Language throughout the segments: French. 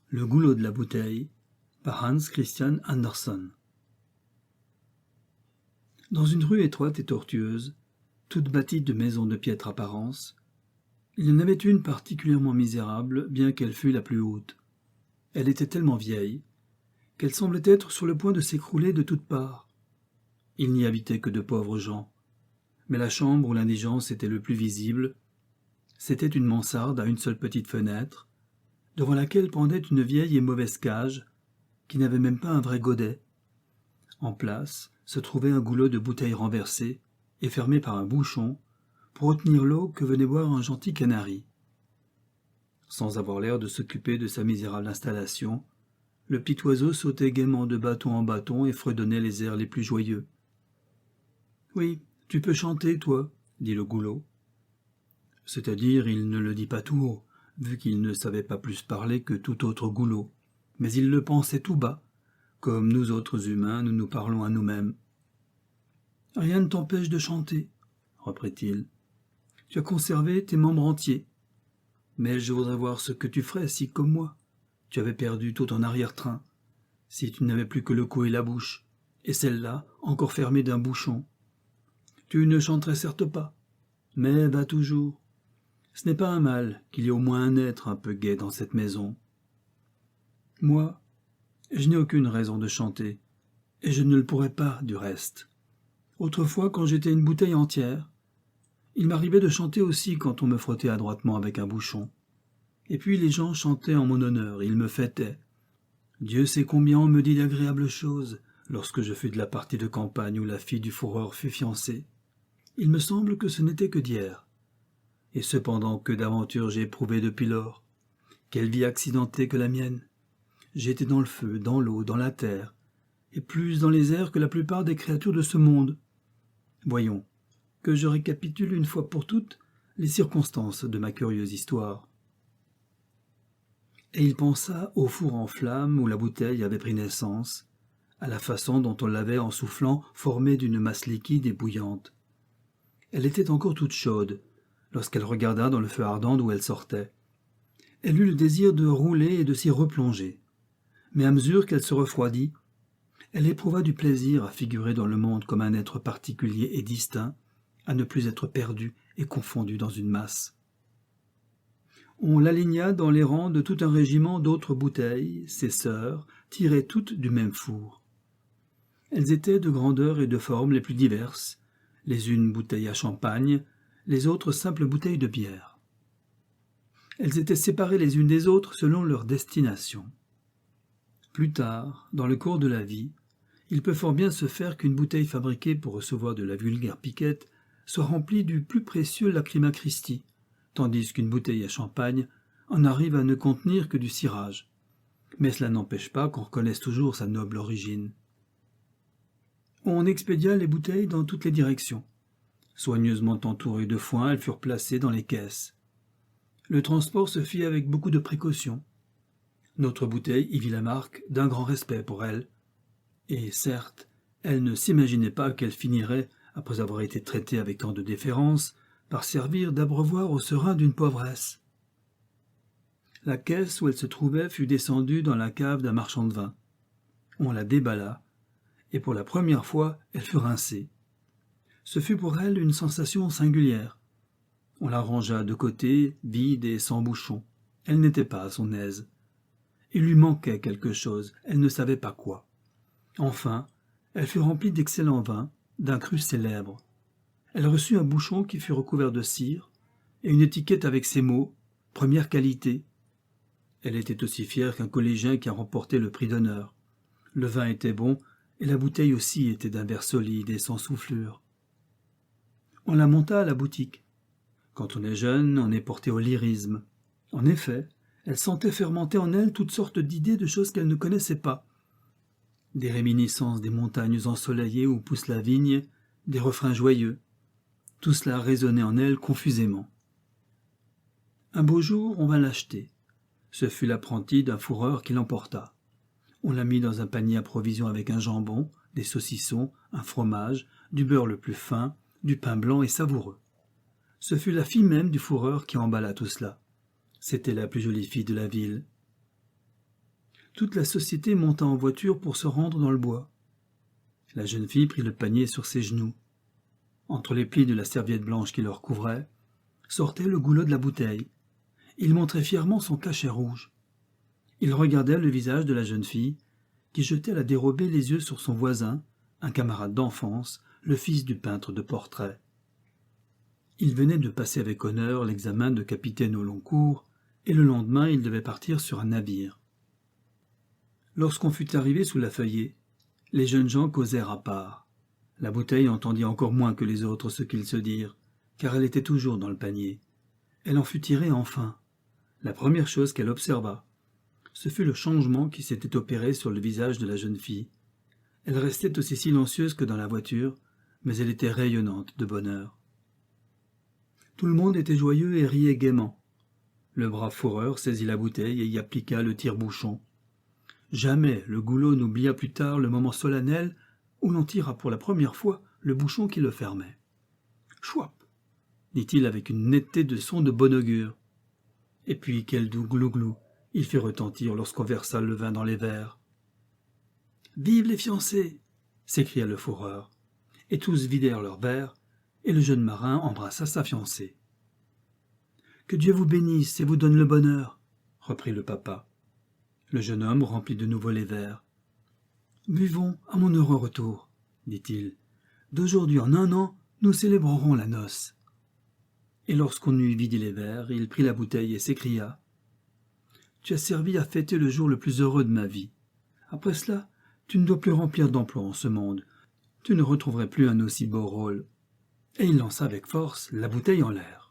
Le goulot de la bouteille par Hans Christian Andersen. Dans une rue étroite et tortueuse, toute bâtie de maisons de piètre apparence, il y en avait une particulièrement misérable, bien qu'elle fût la plus haute. Elle était tellement vieille qu'elle semblait être sur le point de s'écrouler de toutes parts. Il n'y habitait que de pauvres gens, mais la chambre où l'indigence était le plus visible, c'était une mansarde à une seule petite fenêtre, devant laquelle pendait une vieille et mauvaise cage, qui n'avait même pas un vrai godet. En place se trouvait un goulot de bouteilles renversées et fermé par un bouchon pour retenir l'eau que venait boire un gentil canari. Sans avoir l'air de s'occuper de sa misérable installation, le petit oiseau sautait gaiement de bâton en bâton et fredonnait les airs les plus joyeux. « Oui, tu peux chanter, toi, » dit le goulot. C'est-à-dire, il ne le dit pas tout haut, vu qu'il ne savait pas plus parler que tout autre goulot, mais il le pensait tout bas, comme nous autres humains nous nous parlons à nous-mêmes. « Rien ne t'empêche de chanter, » reprit-il. « Tu as conservé tes membres entiers. Mais je voudrais voir ce que tu ferais si, comme moi, tu avais perdu tout ton arrière-train, si tu n'avais plus que le cou et la bouche, et celle-là encore fermée d'un bouchon. Tu ne chanterais certes pas, mais va toujours. Ce n'est pas un mal qu'il y ait au moins un être un peu gai dans cette maison. Moi, je n'ai aucune raison de chanter, et je ne le pourrais pas du reste. Autrefois, quand j'étais une bouteille entière, il m'arrivait de chanter aussi quand on me frottait adroitement avec un bouchon. Et puis les gens chantaient en mon honneur, ils me fêtaient. Dieu sait combien on me dit d'agréables choses lorsque je fus de la partie de campagne où la fille du fourreur fut fiancée. Il me semble que ce n'était que d'hier. Et cependant que d'aventures j'ai éprouvées depuis lors. Quelle vie accidentée que la mienne. J'ai été dans le feu, dans l'eau, dans la terre, et plus dans les airs que la plupart des créatures de ce monde. Voyons, que je récapitule une fois pour toutes les circonstances de ma curieuse histoire. Et il pensa au four en flammes où la bouteille avait pris naissance, à la façon dont on l'avait, en soufflant, formée d'une masse liquide et bouillante. Elle était encore toute chaude, lorsqu'elle regarda dans le feu ardent d'où elle sortait. Elle eut le désir de rouler et de s'y replonger. Mais à mesure qu'elle se refroidit, elle éprouva du plaisir à figurer dans le monde comme un être particulier et distinct, à ne plus être perdu et confondu dans une masse. On l'aligna dans les rangs de tout un régiment d'autres bouteilles, ses sœurs, tirées toutes du même four. Elles étaient de grandeur et de formes les plus diverses, les unes bouteilles à champagne, les autres simples bouteilles de bière. Elles étaient séparées les unes des autres selon leur destination. Plus tard, dans le cours de la vie, il peut fort bien se faire qu'une bouteille fabriquée pour recevoir de la vulgaire piquette soit remplie du plus précieux Lacryma Christi, tandis qu'une bouteille à champagne en arrive à ne contenir que du cirage. Mais cela n'empêche pas qu'on reconnaisse toujours sa noble origine. On expédia les bouteilles dans toutes les directions. Soigneusement entourées de foin, elles furent placées dans les caisses. Le transport se fit avec beaucoup de précaution. Notre bouteille y vit la marque d'un grand respect pour elle. Et certes, elle ne s'imaginait pas qu'elle finirait, après avoir été traitée avec tant de déférence, par servir d'abreuvoir au serin d'une pauvresse. La caisse où elle se trouvait fut descendue dans la cave d'un marchand de vin. On la déballa, et pour la première fois, elle fut rincée. Ce fut pour elle une sensation singulière. On la rangea de côté, vide et sans bouchon. Elle n'était pas à son aise. Il lui manquait quelque chose, elle ne savait pas quoi. Enfin, elle fut remplie d'excellent vin, d'un cru célèbre. Elle reçut un bouchon qui fut recouvert de cire, et une étiquette avec ces mots « Première qualité ». Elle était aussi fière qu'un collégien qui a remporté le prix d'honneur. Le vin était bon, et la bouteille aussi était d'un verre solide et sans soufflure. On la monta à la boutique. Quand on est jeune, on est porté au lyrisme. En effet, elle sentait fermenter en elle toutes sortes d'idées de choses qu'elle ne connaissait pas. Des réminiscences des montagnes ensoleillées où pousse la vigne, des refrains joyeux. Tout cela résonnait en elle confusément. Un beau jour, on vint l'acheter. Ce fut l'apprenti d'un fourreur qui l'emporta. On la mit dans un panier à provisions avec un jambon, des saucissons, un fromage, du beurre le plus fin, du pain blanc et savoureux. Ce fut la fille même du fourreur qui emballa tout cela. C'était la plus jolie fille de la ville. Toute la société monta en voiture pour se rendre dans le bois. La jeune fille prit le panier sur ses genoux. Entre les plis de la serviette blanche qui le recouvrait, sortait le goulot de la bouteille. Il montrait fièrement son cachet rouge. Il regardait le visage de la jeune fille, qui jetait à la dérobée les yeux sur son voisin, un camarade d'enfance, le fils du peintre de portraits. Il venait de passer avec honneur l'examen de capitaine au long cours, et le lendemain il devait partir sur un navire. Lorsqu'on fut arrivé sous la feuillée, les jeunes gens causèrent à part. La bouteille entendit encore moins que les autres ce qu'ils se dirent, car elle était toujours dans le panier. Elle en fut tirée enfin. La première chose qu'elle observa, ce fut le changement qui s'était opéré sur le visage de la jeune fille. Elle restait aussi silencieuse que dans la voiture, mais elle était rayonnante de bonheur. Tout le monde était joyeux et riait gaiement. Le brave fourreur saisit la bouteille et y appliqua le tire-bouchon. Jamais le goulot n'oublia plus tard le moment solennel où l'on tira pour la première fois le bouchon qui le fermait. « Chouap !» dit-il avec une netteté de son de bon augure. Et puis quel doux glouglou il fit retentir lorsqu'on versa le vin dans les verres. « Vive les fiancés !» s'écria le fourreur. Et tous vidèrent leurs verres, et le jeune marin embrassa sa fiancée. « Que Dieu vous bénisse et vous donne le bonheur !» reprit le papa. Le jeune homme remplit de nouveau les verres. « Buvons à mon heureux retour, dit-il. D'aujourd'hui en un an, nous célébrerons la noce. » Et lorsqu'on eut vidé les verres, il prit la bouteille et s'écria. « Tu as servi à fêter le jour le plus heureux de ma vie. Après cela, tu ne dois plus remplir d'emploi en ce monde. Tu ne retrouverais plus un aussi beau rôle. » Et il lança avec force la bouteille en l'air.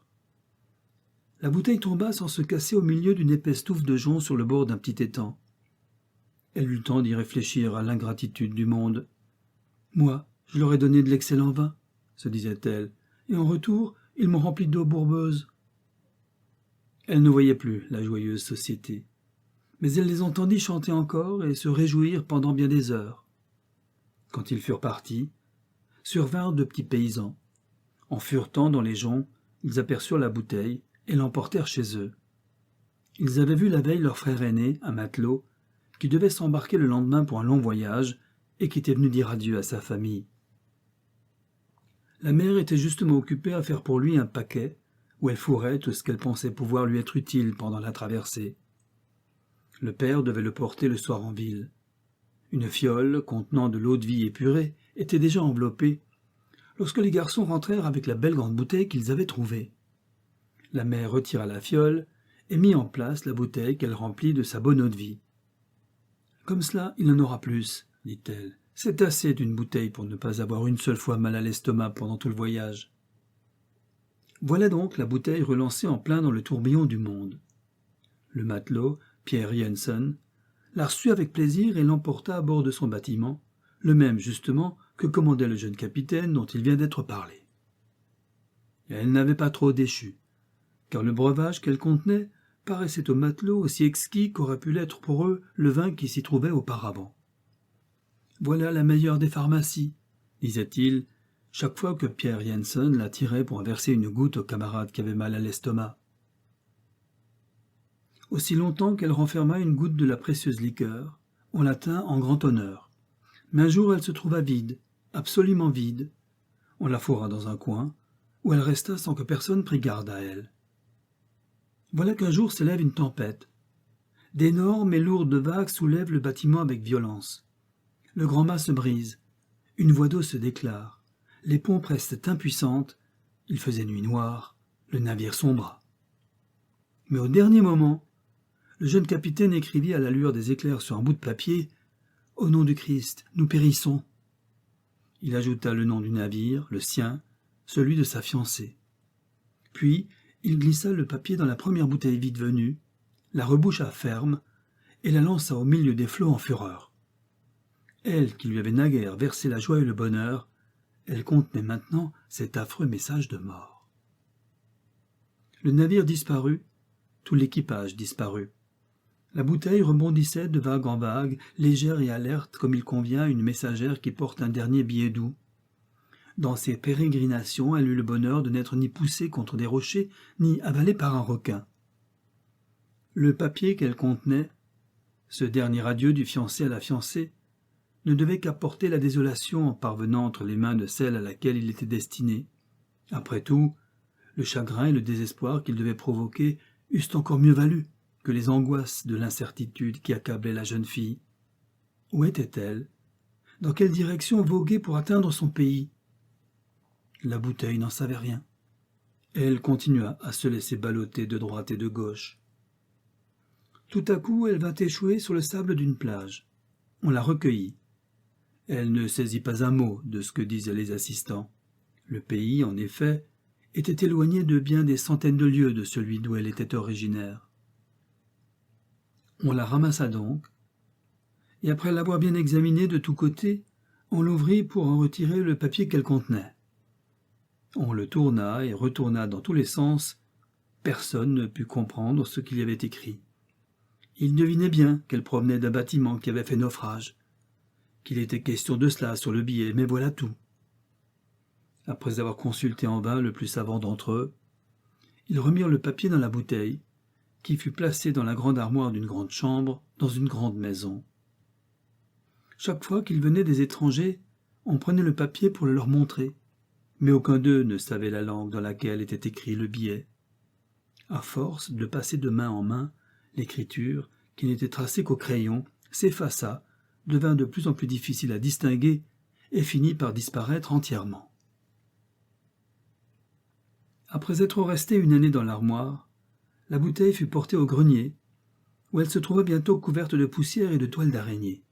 La bouteille tomba sans se casser au milieu d'une épaisse touffe de jonc sur le bord d'un petit étang. Elle eut le temps d'y réfléchir à l'ingratitude du monde. « Moi, je leur ai donné de l'excellent vin, » se disait-elle, « et en retour, ils m'ont rempli d'eau bourbeuse. » Elle ne voyait plus la joyeuse société, mais elle les entendit chanter encore et se réjouir pendant bien des heures. Quand ils furent partis, survinrent deux petits paysans. En furetant dans les joncs, ils aperçurent la bouteille et l'emportèrent chez eux. Ils avaient vu la veille leur frère aîné, un matelot, qui devait s'embarquer le lendemain pour un long voyage et qui était venu dire adieu à sa famille. La mère était justement occupée à faire pour lui un paquet où elle fourrait tout ce qu'elle pensait pouvoir lui être utile pendant la traversée. Le père devait le porter le soir en ville. Une fiole contenant de l'eau-de-vie épurée était déjà enveloppée lorsque les garçons rentrèrent avec la belle grande bouteille qu'ils avaient trouvée. La mère retira la fiole et mit en place la bouteille qu'elle remplit de sa bonne eau-de-vie. « Comme cela, il en aura plus, » dit-elle. « C'est assez d'une bouteille pour ne pas avoir une seule fois mal à l'estomac pendant tout le voyage. » Voilà donc la bouteille relancée en plein dans le tourbillon du monde. Le matelot, Pierre Jensen, la reçut avec plaisir et l'emporta à bord de son bâtiment, le même justement que commandait le jeune capitaine dont il vient d'être parlé. Elle n'avait pas trop déchu, car le breuvage qu'elle contenait paraissait aux matelots aussi exquis qu'aurait pu l'être pour eux le vin qui s'y trouvait auparavant. « Voilà la meilleure des pharmacies, » disait-il, chaque fois que Pierre Jensen la tirait pour verser une goutte au camarade qui avait mal à l'estomac. Aussi longtemps qu'elle renferma une goutte de la précieuse liqueur, on la tint en grand honneur. Mais un jour elle se trouva vide, absolument vide. On la fourra dans un coin, où elle resta sans que personne prît garde à elle. Voilà qu'un jour s'élève une tempête. D'énormes et lourdes vagues soulèvent le bâtiment avec violence. Le grand mât se brise, une voie d'eau se déclare, les pompes restent impuissantes, il faisait nuit noire, le navire sombra. Mais au dernier moment, le jeune capitaine écrivit à la lueur des éclairs sur un bout de papier « Au nom du Christ, nous périssons ». Il ajouta le nom du navire, le sien, celui de sa fiancée. Puis, il glissa le papier dans la première bouteille vide venue, la reboucha ferme et la lança au milieu des flots en fureur. Elle, qui lui avait naguère versé la joie et le bonheur, elle contenait maintenant cet affreux message de mort. Le navire disparut, tout l'équipage disparut. La bouteille rebondissait de vague en vague, légère et alerte comme il convient à une messagère qui porte un dernier billet doux. Dans ses pérégrinations, elle eut le bonheur de n'être ni poussée contre des rochers, ni avalée par un requin. Le papier qu'elle contenait Ce dernier adieu du fiancé à la fiancée ne devait qu'apporter la désolation en parvenant entre les mains de celle à laquelle il était destiné. Après tout, le chagrin et le désespoir qu'il devait provoquer eussent encore mieux valu que les angoisses de l'incertitude qui accablaient la jeune fille. Où était-elle? Dans quelle direction voguer pour atteindre son pays? La bouteille n'en savait rien. Elle continua à se laisser ballotter de droite et de gauche. Tout à coup, elle vint échouer sur le sable d'une plage. On la recueillit. Elle ne saisit pas un mot de ce que disaient les assistants. Le pays, en effet, était éloigné de bien des centaines de lieues de celui d'où elle était originaire. On la ramassa donc, et après l'avoir bien examinée de tous côtés, on l'ouvrit pour en retirer le papier qu'elle contenait. On le tourna et retourna dans tous les sens. Personne ne put comprendre ce qu'il y avait écrit. Il devinait bien qu'elle provenait d'un bâtiment qui avait fait naufrage, qu'il était question de cela sur le billet, mais voilà tout. Après avoir consulté en vain le plus savant d'entre eux, ils remirent le papier dans la bouteille, qui fut placée dans la grande armoire d'une grande chambre, dans une grande maison. Chaque fois qu'il venait des étrangers, on prenait le papier pour le leur montrer, mais aucun d'eux ne savait la langue dans laquelle était écrit le billet. À force de passer de main en main, l'écriture, qui n'était tracée qu'au crayon, s'effaça, devint de plus en plus difficile à distinguer et finit par disparaître entièrement. Après être restée une année dans l'armoire, la bouteille fut portée au grenier, où elle se trouva bientôt couverte de poussière et de toiles d'araignée.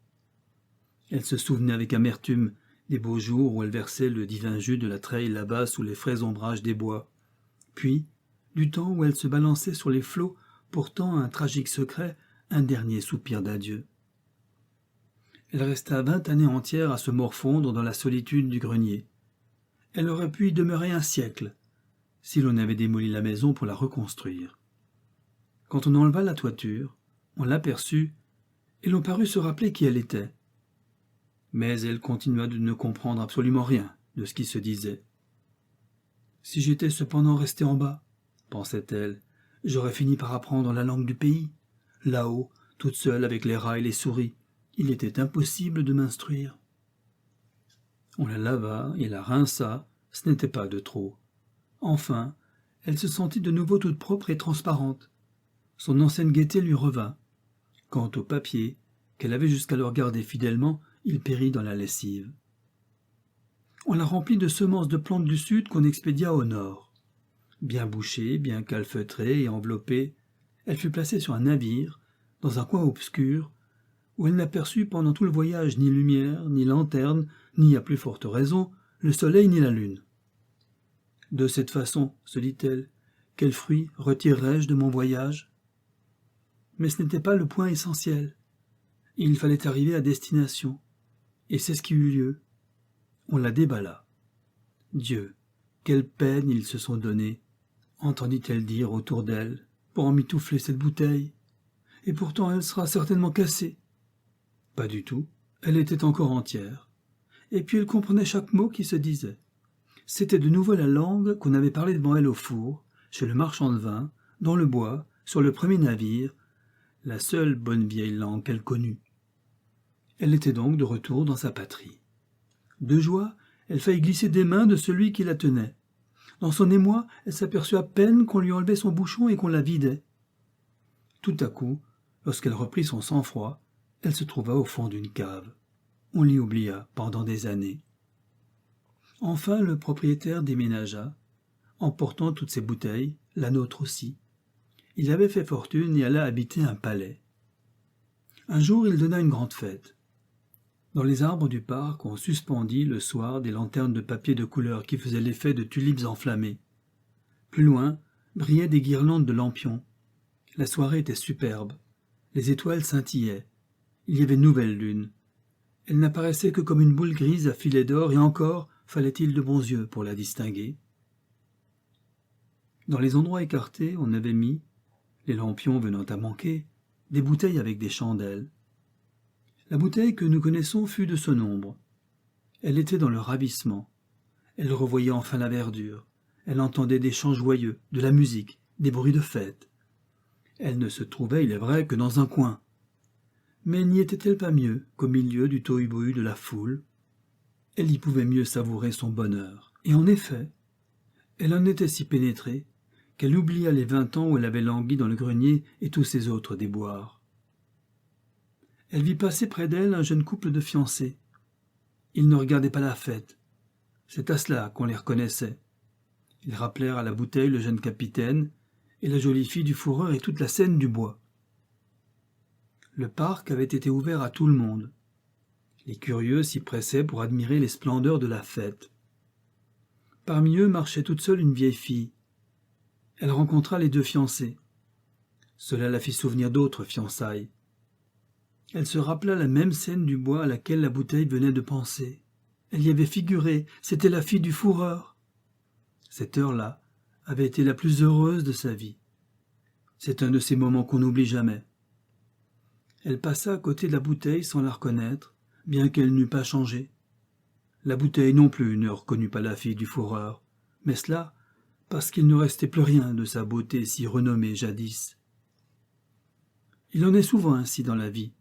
Elle se souvenait avec amertume des beaux jours où elle versait le divin jus de la treille là-bas sous les frais ombrages des bois, puis du temps où elle se balançait sur les flots portant un tragique secret, un dernier soupir d'adieu. Elle resta 20 années entières à se morfondre dans la solitude du grenier. Elle aurait pu y demeurer un siècle, si l'on avait démoli la maison pour la reconstruire. Quand on enleva la toiture, on l'aperçut, et l'on parut se rappeler qui elle était. Mais elle continua de ne comprendre absolument rien de ce qui se disait. « Si j'étais cependant restée en bas, pensait-elle, j'aurais fini par apprendre la langue du pays. Là-haut, toute seule avec les rats et les souris, il était impossible de m'instruire. » On la lava et la rinça, ce n'était pas de trop. Enfin, elle se sentit de nouveau toute propre et transparente. Son ancienne gaieté lui revint. Quant au papier, qu'elle avait jusqu'alors gardé fidèlement, il périt dans la lessive. On la remplit de semences de plantes du sud qu'on expédia au nord. Bien bouchée, bien calfeutrée et enveloppée, elle fut placée sur un navire, dans un coin obscur, où elle n'aperçut pendant tout le voyage ni lumière, ni lanterne, ni, à plus forte raison, le soleil ni la lune. « De cette façon, se dit-elle, quel fruit retirerai-je de mon voyage ?» Mais ce n'était pas le point essentiel. Il fallait arriver à destination, et c'est ce qui eut lieu. On la déballa. Dieu, quelle peine ils se sont donnés, entendit-elle dire autour d'elle, pour emmitoufler cette bouteille. Et pourtant elle sera certainement cassée. Pas du tout, elle était encore entière. Et puis elle comprenait chaque mot qui se disait. C'était de nouveau la langue qu'on avait parlée devant elle au four, chez le marchand de vin, dans le bois, sur le premier navire, la seule bonne vieille langue qu'elle connût. Elle était donc de retour dans sa patrie. De joie, elle faillit glisser des mains de celui qui la tenait. Dans son émoi, elle s'aperçut à peine qu'on lui enlevait son bouchon et qu'on la vidait. Tout à coup, lorsqu'elle reprit son sang-froid, elle se trouva au fond d'une cave. On l'y oublia pendant des années. Enfin, le propriétaire déménagea, emportant toutes ses bouteilles, la nôtre aussi. Il avait fait fortune et alla habiter un palais. Un jour, il donna une grande fête. Dans les arbres du parc, on suspendit le soir des lanternes de papier de couleur qui faisaient l'effet de tulipes enflammées. Plus loin, brillaient des guirlandes de lampions. La soirée était superbe. Les étoiles scintillaient. Il y avait une nouvelle lune. Elle n'apparaissait que comme une boule grise à filets d'or, et encore fallait-il de bons yeux pour la distinguer. Dans les endroits écartés, on avait mis, les lampions venant à manquer, des bouteilles avec des chandelles. La bouteille que nous connaissons fut de ce nombre. Elle était dans le ravissement. Elle revoyait enfin la verdure. Elle entendait des chants joyeux, de la musique, des bruits de fête. Elle ne se trouvait, il est vrai, que dans un coin. Mais n'y était-elle pas mieux qu'au milieu du tohu-bohu de la foule? Elle y pouvait mieux savourer son bonheur. Et en effet, elle en était si pénétrée qu'elle oublia les 20 ans où elle avait langui dans le grenier et tous ses autres déboires. Elle vit passer près d'elle un jeune couple de fiancés. Ils ne regardaient pas la fête. C'est à cela qu'on les reconnaissait. Ils rappelèrent à la bouteille le jeune capitaine et la jolie fille du fourreur et toute la scène du bois. Le parc avait été ouvert à tout le monde. Les curieux s'y pressaient pour admirer les splendeurs de la fête. Parmi eux marchait toute seule une vieille fille. Elle rencontra les deux fiancés. Cela la fit souvenir d'autres fiançailles. Elle se rappela la même scène du bois à laquelle la bouteille venait de penser. Elle y avait figuré, c'était la fille du fourreur. Cette heure-là avait été la plus heureuse de sa vie. C'est un de ces moments qu'on n'oublie jamais. Elle passa à côté de la bouteille sans la reconnaître, bien qu'elle n'eût pas changé. La bouteille non plus ne reconnut pas la fille du fourreur, mais cela parce qu'il ne restait plus rien de sa beauté si renommée jadis. Il en est souvent ainsi dans la vie.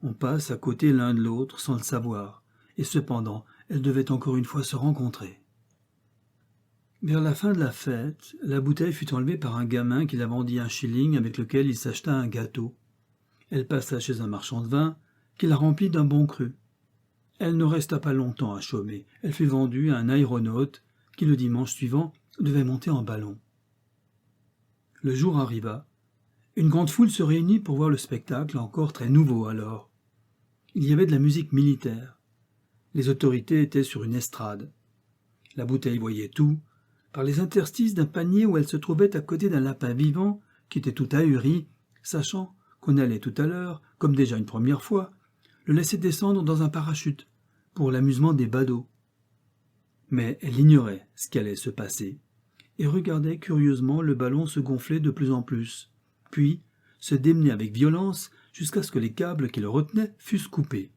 On passe à côté l'un de l'autre sans le savoir, et cependant, elles devaient encore une fois se rencontrer. Vers la fin de la fête, la bouteille fut enlevée par un gamin qui la vendit 1 shilling avec lequel il s'acheta un gâteau. Elle passa chez un marchand de vin qui la remplit d'un bon cru. Elle ne resta pas longtemps à chômer. Elle fut vendue à un aéronaute qui, le dimanche suivant, devait monter en ballon. Le jour arriva. Une grande foule se réunit pour voir le spectacle, encore très nouveau alors. Il y avait de la musique militaire. Les autorités étaient sur une estrade. La bouteille voyait tout, par les interstices d'un panier où elle se trouvait à côté d'un lapin vivant qui était tout ahuri, sachant qu'on allait tout à l'heure, comme déjà une première fois, le laisser descendre dans un parachute, pour l'amusement des badauds. Mais elle ignorait ce qui allait se passer, et regardait curieusement le ballon se gonfler de plus en plus, puis se démener avec violence jusqu'à ce que les câbles qui le retenaient fussent coupés.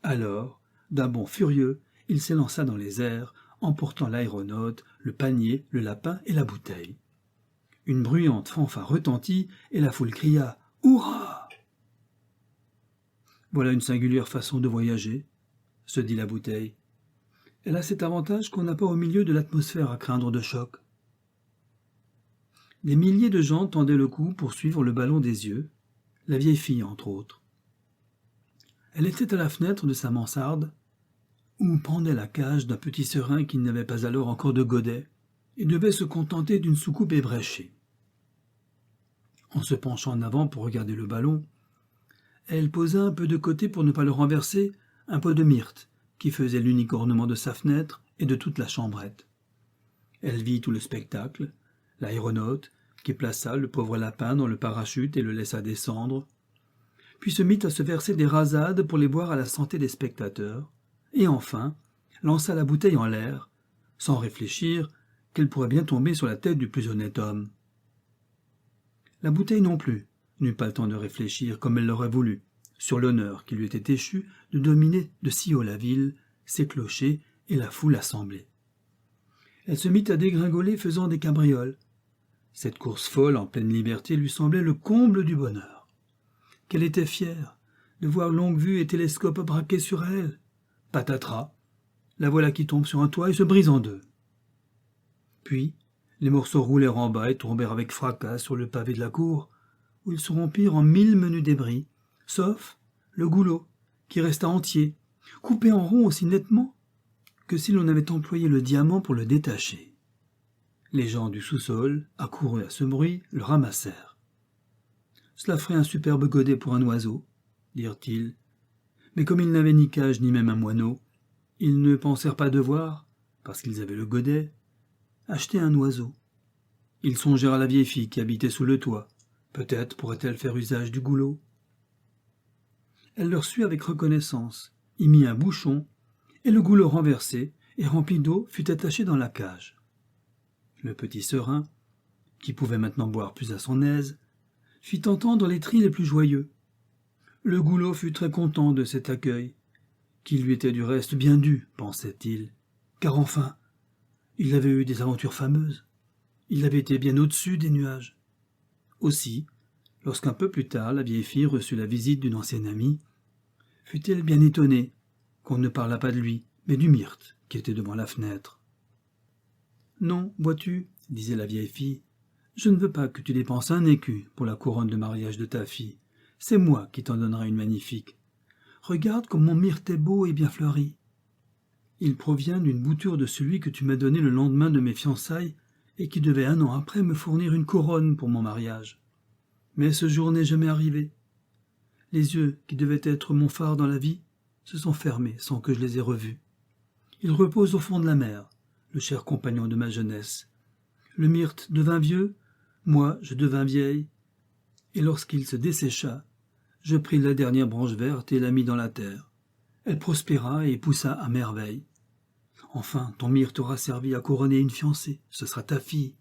Alors, d'un bond furieux, il s'élança dans les airs, emportant l'aéronaute, le panier, le lapin et la bouteille. Une bruyante fanfare retentit, et la foule cria « Hurrah !» Voilà une singulière façon de voyager, se dit la bouteille. Elle a cet avantage qu'on n'a pas au milieu de l'atmosphère à craindre de choc. Des milliers de gens tendaient le cou pour suivre le ballon des yeux, la vieille fille entre autres. Elle était à la fenêtre de sa mansarde, où pendait la cage d'un petit serin qui n'avait pas alors encore de godet, et devait se contenter d'une soucoupe ébréchée. En se penchant en avant pour regarder le ballon, elle posa un peu de côté pour ne pas le renverser un pot de myrte qui faisait l'unique ornement de sa fenêtre et de toute la chambrette. Elle vit tout le spectacle, l'aéronaute qui plaça le pauvre lapin dans le parachute et le laissa descendre, puis se mit à se verser des rasades pour les boire à la santé des spectateurs, et enfin lança la bouteille en l'air, sans réfléchir qu'elle pourrait bien tomber sur la tête du plus honnête homme. La bouteille non plus n'eut pas le temps de réfléchir comme elle l'aurait voulu, sur l'honneur qui lui était échu de dominer de si haut la ville, ses clochers et la foule assemblée. Elle se mit à dégringoler faisant des cabrioles. Cette course folle en pleine liberté lui semblait le comble du bonheur. Qu'elle était fière de voir longue-vue et télescope braqués sur elle. Patatras, la voilà qui tombe sur un toit et se brise en deux. Puis, les morceaux roulèrent en bas et tombèrent avec fracas sur le pavé de la cour, où ils se rompirent en 1000 menus débris, sauf le goulot, qui resta entier, coupé en rond aussi nettement que si l'on avait employé le diamant pour le détacher. Les gens du sous-sol, accourus à ce bruit, le ramassèrent. « Cela ferait un superbe godet pour un oiseau, » dirent-ils. Mais comme ils n'avaient ni cage ni même un moineau, ils ne pensèrent pas devoir, parce qu'ils avaient le godet, acheter un oiseau. Ils songèrent à la vieille fille qui habitait sous le toit. Peut-être pourrait-elle faire usage du goulot. Elle leur sut avec reconnaissance, y mit un bouchon, et le goulot renversé et rempli d'eau fut attaché dans la cage. Le petit serin, qui pouvait maintenant boire plus à son aise, fit entendre les cris les plus joyeux. Le goulot fut très content de cet accueil, qui lui était du reste bien dû, pensait-il, car enfin, il avait eu des aventures fameuses, il avait été bien au-dessus des nuages. Aussi, Lorsqu'un peu plus tard la vieille fille reçut la visite d'une ancienne amie, fut-elle bien étonnée qu'on ne parlât pas de lui, mais du myrte qui était devant la fenêtre. « Non, vois-tu, disait la vieille fille, je ne veux pas que tu dépenses un écu pour la couronne de mariage de ta fille. C'est moi qui t'en donnerai une magnifique. Regarde comme mon myrte est beau et bien fleuri. Il provient d'une bouture de celui que tu m'as donné le lendemain de mes fiançailles et qui devait 1 an après me fournir une couronne pour mon mariage. Mais ce jour n'est jamais arrivé. Les yeux qui devaient être mon phare dans la vie se sont fermés sans que je les ai revus. Ils reposent au fond de la mer, le cher compagnon de ma jeunesse. Le myrte devint vieux, moi je devins vieille, et lorsqu'il se dessécha, je pris la dernière branche verte et la mis dans la terre. Elle prospéra et poussa à merveille. Enfin, ton myrte aura servi à couronner une fiancée, ce sera ta fille. »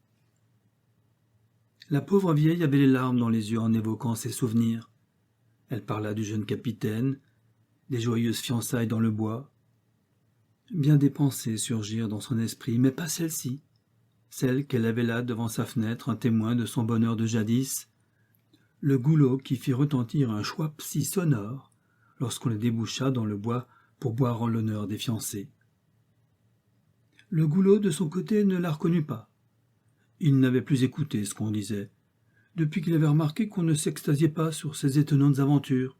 La pauvre vieille avait les larmes dans les yeux en évoquant ses souvenirs. Elle parla du jeune capitaine, des joyeuses fiançailles dans le bois. Bien des pensées surgirent dans son esprit, mais pas celle-ci, celle qu'elle avait là devant sa fenêtre, un témoin de son bonheur de jadis, le goulot qui fit retentir un chouap si sonore lorsqu'on le déboucha dans le bois pour boire en l'honneur des fiancés. Le goulot, de son côté, ne la reconnut pas. Il n'avait plus écouté ce qu'on disait, depuis qu'il avait remarqué qu'on ne s'extasiait pas sur ses étonnantes aventures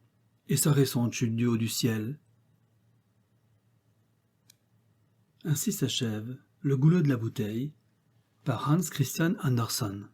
et sa récente chute du haut du ciel. Ainsi s'achève Le goulot de la bouteille par Hans Christian Andersen.